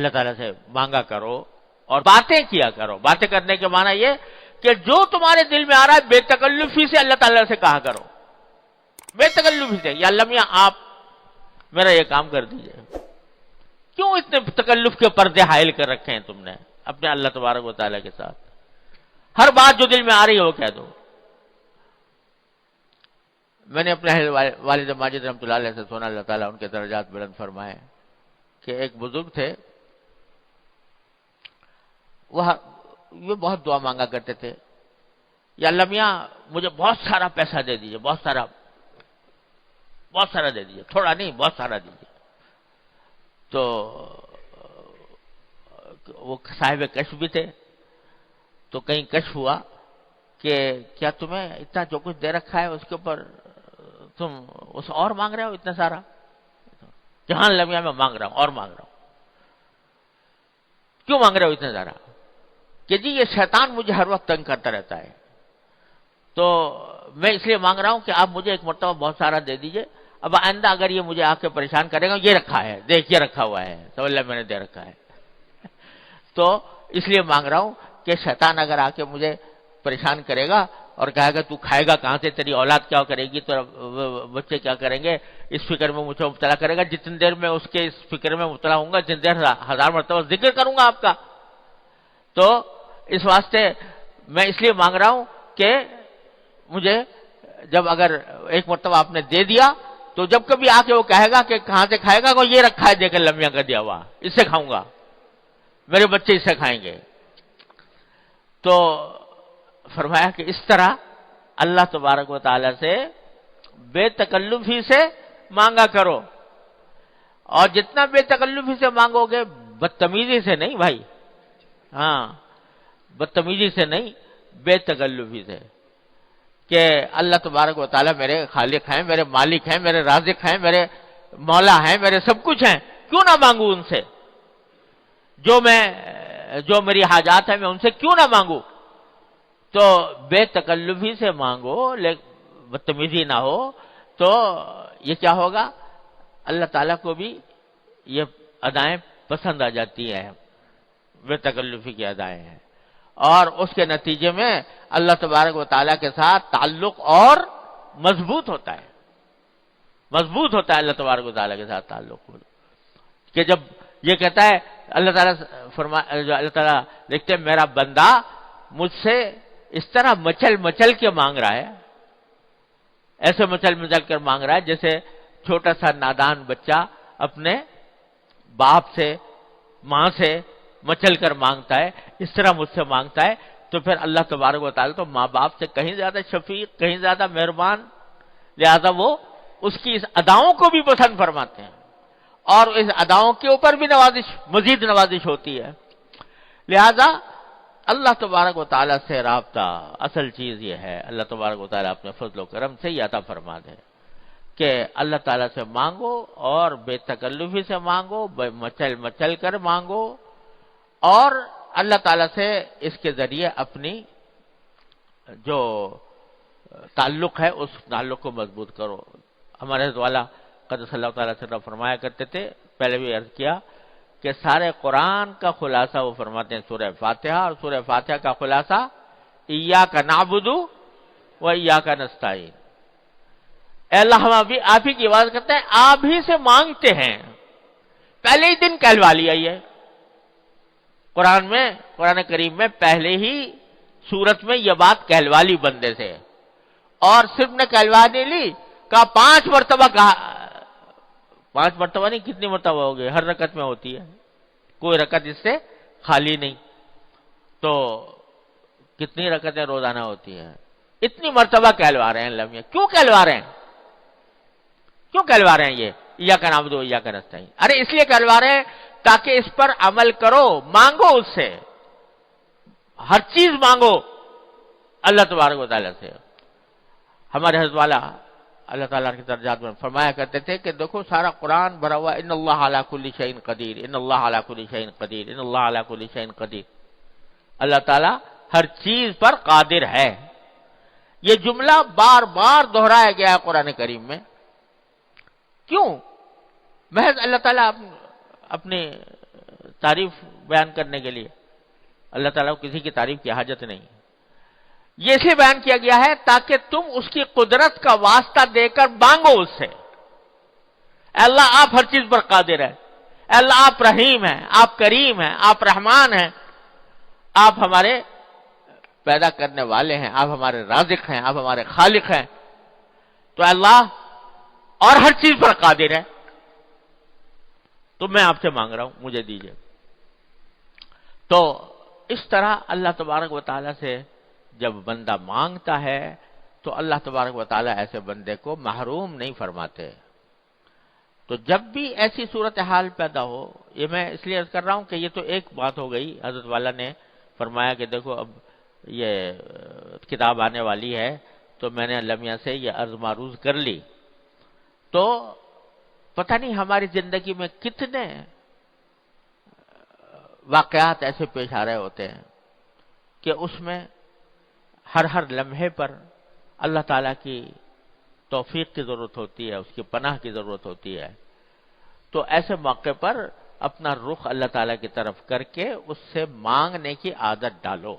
اللہ تعالیٰ سے مانگا کرو اور باتیں کیا کرو. باتیں کرنے کے معنی یہ کہ جو تمہارے دل میں آ رہا ہے بے تکلفی سے اللہ تعالیٰ سے کہا کرو, بے تکلفی سے. یا اللہ میاں آپ میرا یہ کام کر دیجئے. کیوں اتنے تکلف کے پردے حائل کر رکھے ہیں تم نے اپنے اللہ تبارک و تعالیٰ کے ساتھ؟ ہر بات جو دل میں آ رہی ہے وہ کہہ دو. میں نے اپنے والد ماجد رحمۃ اللہ علیہ سے سنا, اللہ تعالیٰ ان کے درجات بلند فرمائے, کہ ایک بزرگ تھے, وہ بہت دعا مانگا کرتے تھے, یا اللہ میاں مجھے بہت سارا پیسہ دے دیجئے, بہت سارا دے دیجئے, تھوڑا نہیں بہت سارا دیجئے. تو وہ صاحب کشف بھی تھے, تو کہیں کشف ہوا کہ کیا تمہیں اتنا جو کچھ دے رکھا ہے اس کے اوپر تم اس اور مانگ رہے ہو اتنا سارا؟ جہاں اللہ میاں میں مانگ رہا ہوں اور مانگ رہا ہوں. کیوں مانگ رہے ہو اتنا سارا؟ کہ جی یہ شیطان مجھے ہر وقت تنگ کرتا رہتا ہے, تو میں اس لیے مانگ رہا ہوں کہ آپ مجھے ایک مرتبہ بہت سارا دے دیجئے. اب آئندہ اگر یہ مجھے آ کے پریشان کرے گا, یہ رکھا ہے دیکھ, یہ رکھا ہوا ہے, تو اللہ میں نے دے رکھا ہے, تو اس لیے مانگ رہا ہوں کہ شیطان اگر آ کے مجھے پریشان کرے گا اور کہے گا تو کھائے گا کہاں سے, تیری اولاد کیا کرے گی, تو بچے کیا کریں گے, اس فکر میں مجھے مبتلا کرے گا. جتنی دیر میں اس کے اس فکر میں مبتلا ہوں گا, جتنی دیر 1000 مرتبہ ذکر کروں گا آپ کا. تو اس واسطے میں اس لیے مانگ رہا ہوں کہ مجھے جب اگر ایک مرتبہ آپ نے دے دیا, تو جب کبھی آ کے وہ کہے گا کہ کہاں سے کھائے گا, وہ یہ رکھا ہے دیکھ لمبیاں کا دیا ہوا, اس سے کھاؤں گا, میرے بچے اس سے کھائیں گے. تو فرمایا کہ اس طرح اللہ تبارک و تعالی سے بے تکلفی سے مانگا کرو, اور جتنا بے تکلفی سے مانگو گے, بدتمیزی سے نہیں بھائی, ہاں بدتمیزی سے نہیں, بے تکلفی سے, کہ اللہ تبارک و تعالیٰ میرے خالق ہیں, میرے مالک ہیں, میرے رازق ہیں, میرے مولا ہیں, میرے سب کچھ ہیں, کیوں نہ مانگوں ان سے؟ جو میری حاجات ہیں میں ان سے کیوں نہ مانگوں؟ تو بے تکلفی سے مانگو, بدتمیزی نہ ہو, تو یہ کیا ہوگا, اللہ تعالیٰ کو بھی یہ ادائیں پسند آ جاتی ہیں, بے تکلفی کی ادائیں ہیں, اور اس کے نتیجے میں اللہ تبارک و تعالیٰ کے ساتھ تعلق اور مضبوط ہوتا ہے, مضبوط ہوتا ہے اللہ تبارک و تعالیٰ کے ساتھ تعلق. کہ جب یہ کہتا ہے اللہ تعالیٰ اللہ تعالیٰ دیکھتے ہیں میرا بندہ مجھ سے اس طرح مچل مچل کے مانگ رہا ہے, ایسے مچل مچل کر مانگ رہا ہے جیسے چھوٹا سا نادان بچہ اپنے باپ سے ماں سے مچل کر مانگتا ہے, اس طرح مجھ سے مانگتا ہے. تو پھر اللہ تبارک و تعالیٰ تو ماں باپ سے کہیں زیادہ شفیق, کہیں زیادہ مہربان, لہذا وہ اس کی اس اداؤں کو بھی پسند فرماتے ہیں, اور اس اداؤں کے اوپر بھی مزید نوازش ہوتی ہے. لہذا اللہ تبارک و تعالیٰ سے رابطہ اصل چیز یہ ہے, اللہ تبارک و تعالیٰ اپنے فضل و کرم سے یہ عطا فرما دے کہ اللہ تعالیٰ سے مانگو, اور بے تکلفی سے مانگو, مچل مچل کر مانگو, اور اللہ تعالیٰ سے اس کے ذریعے اپنی جو تعلق ہے اس تعلق کو مضبوط کرو. ہمارے حضرت والا قدس اللہ تعالیٰ سے فرمایا کرتے تھے, پہلے بھی عرض کیا کہ سارے قرآن کا خلاصہ وہ فرماتے ہیں سورہ فاتحہ, اور سورہ فاتحہ کا خلاصہ ایاک نعبد و ایاک نستعین. اے اللہ ہم آپ ہی کی عبادت کرتے ہیں, آپ ہی سے مانگتے ہیں. پہلے ہی دن کہلوا لیا یہ قرآن کریم میں پہلے ہی سورت میں یہ بات کہلوا لی بندے سے, اور صرف نے کہلوا نہیں لی, کہا 5 مرتبہ کہا, 5 مرتبہ نہیں, کتنی مرتبہ ہو گئی, ہر رکعت میں ہوتی ہے, کوئی رکعت اس سے خالی نہیں. تو کتنی رکعتیں روزانہ ہوتی ہیں, اتنی مرتبہ کہلوا رہے ہیں اللہ میاں. کیوں کہلوا رہے ہیں, کیوں کہلوا رہے ہیں یہ ایاک نعبد و ایاک نستعین؟ ارے اس لیے کہلوا رہے ہیں تاکہ اس پر عمل کرو, مانگو اس سے, ہر چیز مانگو اللہ تبارک و تعالیٰ سے. ہمارے حضرت والا اللہ تعالیٰ کے درجات میں فرمایا کرتے تھے کہ دیکھو سارا قرآن بھرا ہوا ان اللہ علی کل شیء قدیر, ان اللہ علی کل شیء قدیر, ان اللہ علی کل شیء قدیر. اللہ تعالیٰ ہر چیز پر قادر ہے. یہ جملہ بار بار دہرایا گیا ہے قرآن کریم میں. کیوں؟ محض اللہ تعالیٰ اپنی تعریف بیان کرنے کے لیے، اللہ تعالیٰ کو کسی کی تعریف کی حاجت نہیں۔ یہ اسے بیان کیا گیا ہے تاکہ تم اس کی قدرت کا واسطہ دے کر مانگو اس سے، اے اللہ آپ ہر چیز پر قادر ہیں، اے اللہ آپ رحیم ہیں، آپ کریم ہیں، آپ رحمان ہیں، آپ ہمارے پیدا کرنے والے ہیں، آپ ہمارے رازق ہیں، آپ ہمارے خالق ہیں، تو اللہ اور ہر چیز پر قادر ہے، تو میں آپ سے مانگ رہا ہوں، مجھے دیجیے۔ تو اس طرح اللہ تبارک و تعالیٰ سے جب بندہ مانگتا ہے تو اللہ تبارک و تعالیٰ ایسے بندے کو محروم نہیں فرماتے۔ تو جب بھی ایسی صورتحال پیدا ہو، یہ میں اس لیے عرض کر رہا ہوں کہ یہ تو ایک بات ہو گئی، حضرت والا نے فرمایا کہ دیکھو اب یہ کتاب آنے والی ہے تو میں نے لمحہ سے یہ عرض معروض کر لی، تو پتہ نہیں ہماری زندگی میں کتنے واقعات ایسے پیش آ رہے ہوتے ہیں کہ اس میں ہر لمحے پر اللہ تعالیٰ کی توفیق کی ضرورت ہوتی ہے، اس کی پناہ کی ضرورت ہوتی ہے۔ تو ایسے موقع پر اپنا رخ اللہ تعالیٰ کی طرف کر کے اس سے مانگنے کی عادت ڈالو۔